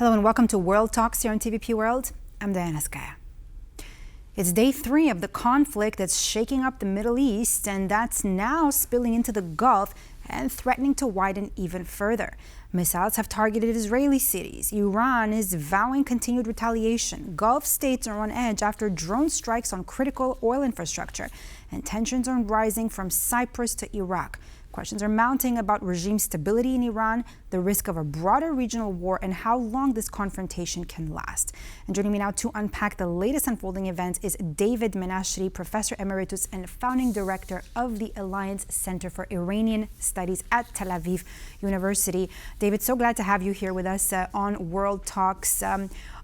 Hello and welcome to World Talks here on TVP World. I'm Skaya. It's day 3 of the conflict that's shaking up the Middle East, and that's now spilling into the Gulf and threatening to widen even further. Missiles have targeted Israeli cities. Iran is vowing continued retaliation. Gulf states are on edge after drone strikes on critical oil infrastructure, and tensions are rising from Cyprus to Iraq. Questions are mounting about regime stability in Iran, the risk of a broader regional war, and how long this confrontation can last. And joining me now to unpack the latest unfolding events is David Menashri, Professor Emeritus and Founding Director of the Alliance Center for Iranian Studies at Tel Aviv University. David, so glad to have you here with us on World Talks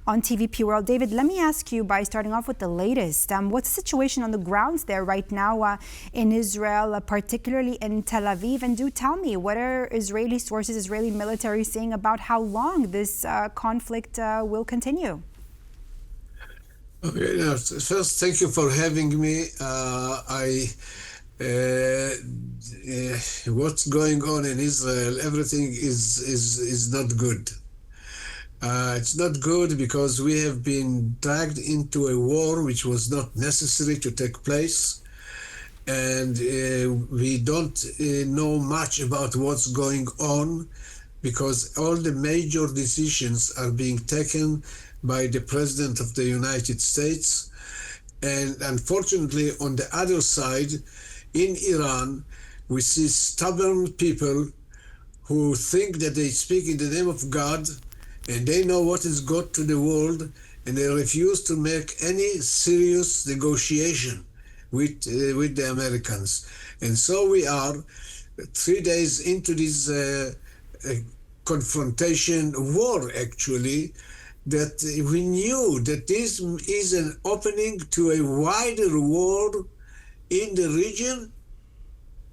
on TVP World. David, let me ask you by starting off with the latest. What's the situation on the grounds there right now in Israel, particularly in Tel Aviv? And do tell me, what are Israeli sources, Israeli military saying about how long this conflict will continue? Okay, first, thank you for having me. What's going on in Israel, everything is not good. It's not good because we have been dragged into a war which was not necessary to take place, and we don't know much about what's going on because all the major decisions are being taken by the President of the United States. And unfortunately, on the other side, in Iran, we see stubborn people who think that they speak in the name of God, and they know what is good to the world, and they refuse to make any serious negotiation with the Americans. And so we are 3 days into this confrontation war, actually, that we knew that this is an opening to a wider war in the region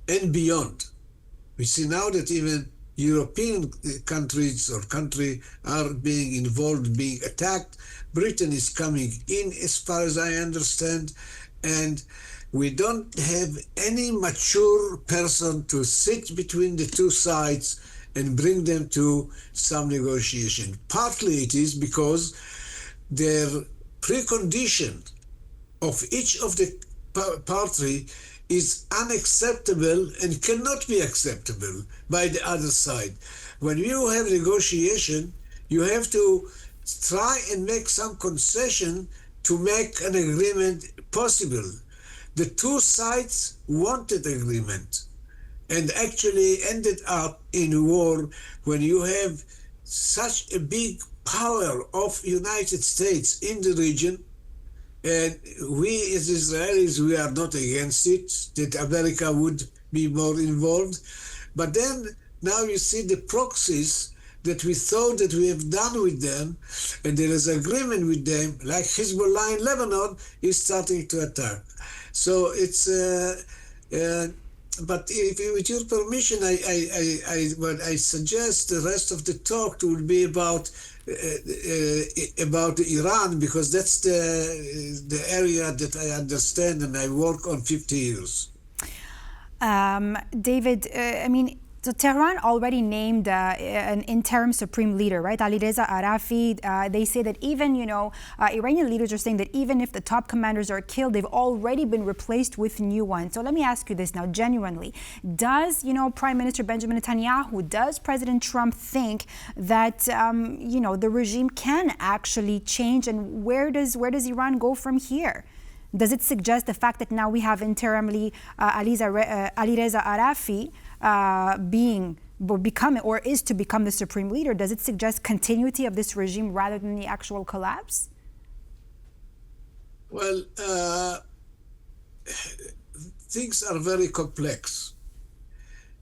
and beyond. We see now that even European countries are being involved, being attacked. Britain is coming in, as far as I understand, and we don't have any mature person to sit between the two sides and bring them to some negotiation. Partly it is because their precondition of each of the party is unacceptable and cannot be acceptable by the other side. When you have negotiation, you have to try and make some concession to make an agreement possible. The two sides wanted agreement and actually ended up in war when you have such a big power of United States in the region. And we as Israelis, we are not against it, that America would be more involved. But then now you see the proxies that we thought that we have done with them, and there is agreement with them, like Hezbollah in Lebanon is starting to attack. So it's, but if, with your permission, I suggest the rest of the talk will be about Iran, because that's the area that I understand and I work on 50 years. David, so Tehran already named an interim supreme leader, right? Alireza Arafi. They say that even, Iranian leaders are saying that even if the top commanders are killed, they've already been replaced with new ones. So let me ask you this now, genuinely. Does, Prime Minister Benjamin Netanyahu, does President Trump think that, the regime can actually change? And where does Iran go from here? Does it suggest the fact that now we have interimly Alireza Arafi becoming or is to become the supreme leader? Does it suggest continuity of this regime rather than the actual collapse? Well, things are very complex.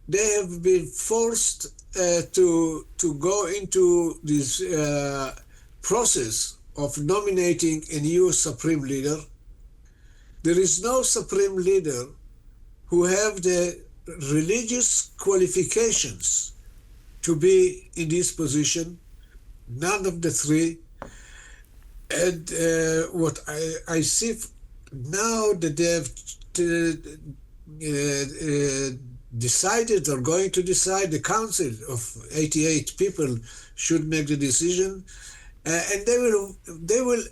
They have been forced to go into this process of nominating a new supreme leader. There is no supreme leader who have the religious qualifications to be in this position, none of the three. And what I see now that they have decided or going to decide, the council of 88 people should make the decision, and they will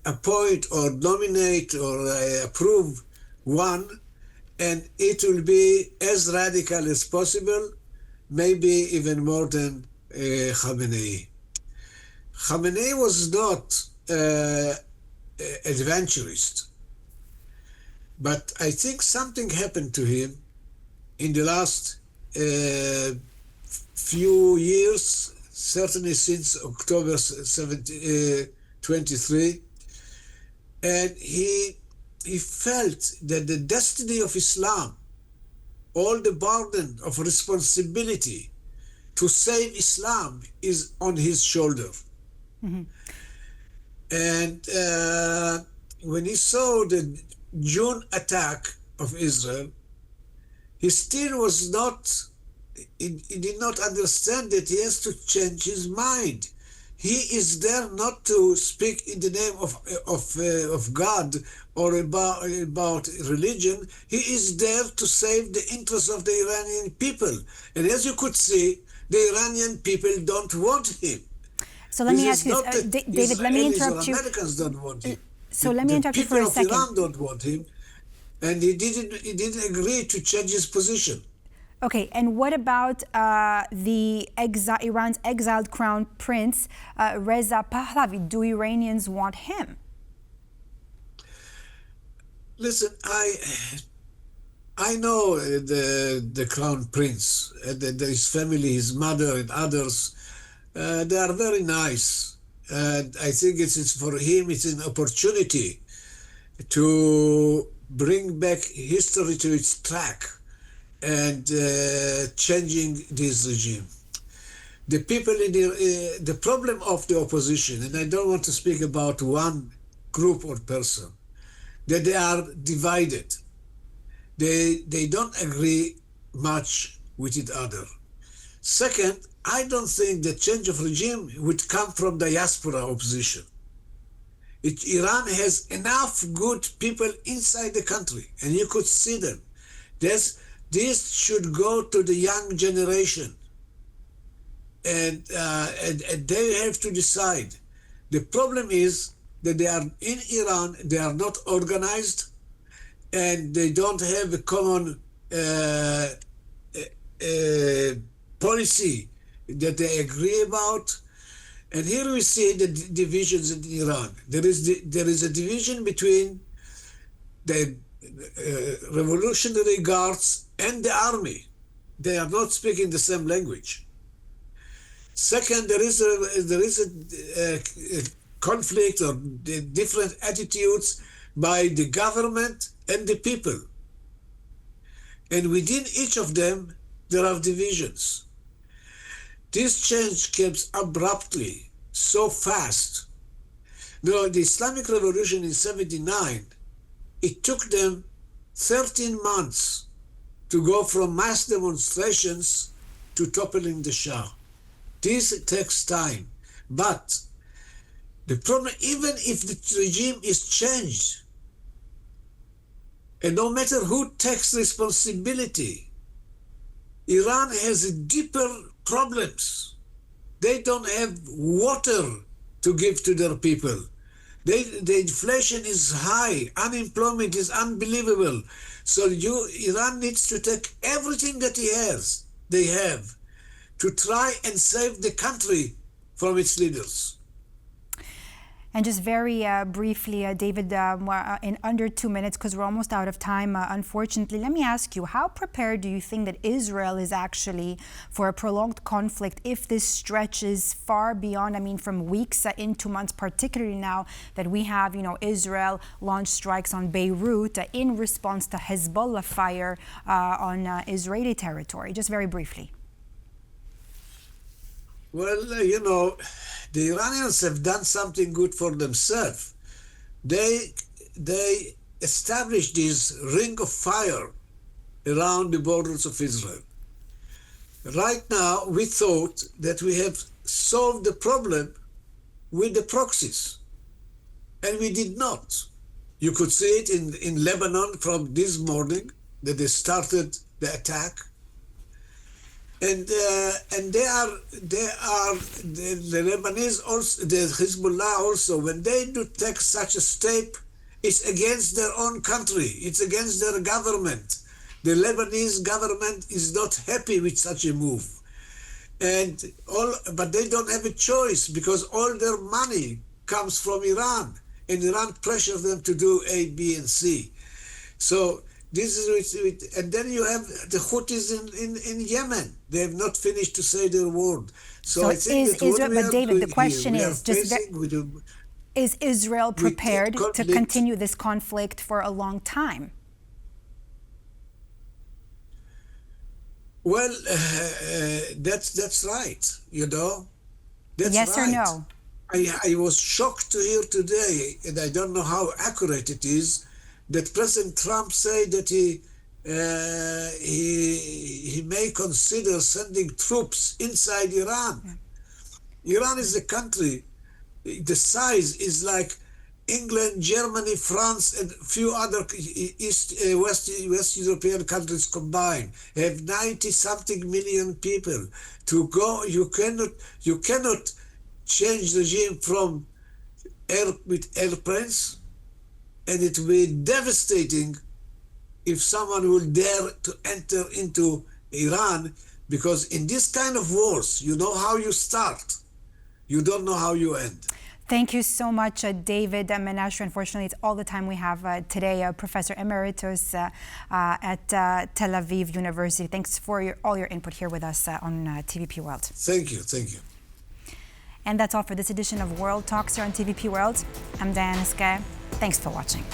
appoint or nominate or approve one, and it will be as radical as possible, maybe even more than Khamenei. Khamenei was not adventurist, but I think something happened to him in the last few years, certainly since October 23, and he felt that the destiny of Islam, all the burden of responsibility to save Islam is on his shoulder. Mm-hmm. And when he saw the June attack of Israel, he still was not, he did not understand that he has to change his mind. He is there not to speak in the name of God or about religion. He is there to save the interests of the Iranian people. And as you could see, the Iranian people don't want him. So let me ask you this, David, let me interrupt you. Americans don't want him. So let me interrupt you for a second. The people of Iran don't want him, and he didn't agree to change his position. Okay, and what about Iran's exiled crown prince, Reza Pahlavi? Do Iranians want him? Listen, I know the crown prince, his family, his mother, and others. They are very nice, and I think it's for him. It's an opportunity to bring back history to its track and changing this regime. The people in the problem of the opposition, and I don't want to speak about one group or person, that they are divided. They don't agree much with each other. Second, I don't think the change of regime would come from diaspora opposition. Iran has enough good people inside the country, and you could see them. This should go to the young generation, and they have to decide. The problem is that they are in Iran, they are not organized, and they don't have a common policy that they agree about. And here we see the divisions in Iran. There is a division between the Revolutionary Guards and the army. They are not speaking the same language. Second, there is a conflict or different attitudes by the government and the people. And within each of them, there are divisions. This change came abruptly, so fast. The Islamic Revolution in '79, it took them 13 months to go from mass demonstrations to toppling the Shah. This takes time. But the problem, even if the regime is changed, and no matter who takes responsibility, Iran has deeper problems. They don't have water to give to their people. The inflation is high, unemployment is unbelievable. So Iran needs to take everything that they have, to try and save the country from its leaders. And just very briefly, David, in under 2 minutes, because we're almost out of time, unfortunately, let me ask you, how prepared do you think that Israel is actually for a prolonged conflict if this stretches far beyond, from weeks into months, particularly now that we have, Israel launch strikes on Beirut in response to Hezbollah fire on Israeli territory? Just very briefly. Well, the Iranians have done something good for themselves. They established this ring of fire around the borders of Israel. Right now, we thought that we have solved the problem with the proxies, and we did not. You could see it in Lebanon from this morning, that they started the attack. And the Lebanese also, the Hezbollah also, when they do take such a step, it's against their own country. It's against their government. The Lebanese government is not happy with such a move. But they don't have a choice because all their money comes from Iran, and Iran pressures them to do A, B, and C. So this is and then you have the Houthis in Yemen. They have not finished to say their word. So I think is Israel, but David, the question is just is Israel prepared to continue this conflict for a long time? Well, that's right. You know, that's yes right. or no? I was shocked to hear today, and I don't know how accurate it is, that President Trump said that he may consider sending troops inside Iran. Yeah. Iran is a country, the size is like England, Germany, France, and a few other West European countries combined. They have 90-something million people. To go, you cannot change regime from with airplanes, and it will be devastating if someone will dare to enter into Iran, because in this kind of wars, you know how you start, you don't know how you end. Thank you so much, David Menashri. Unfortunately, it's all the time we have today. Professor Emeritus at Tel Aviv University. Thanks for all your input here with us on TVP World. Thank you. Thank you. And that's all for this edition of World Talks here on TVP World. I'm Skaya. Thanks for watching.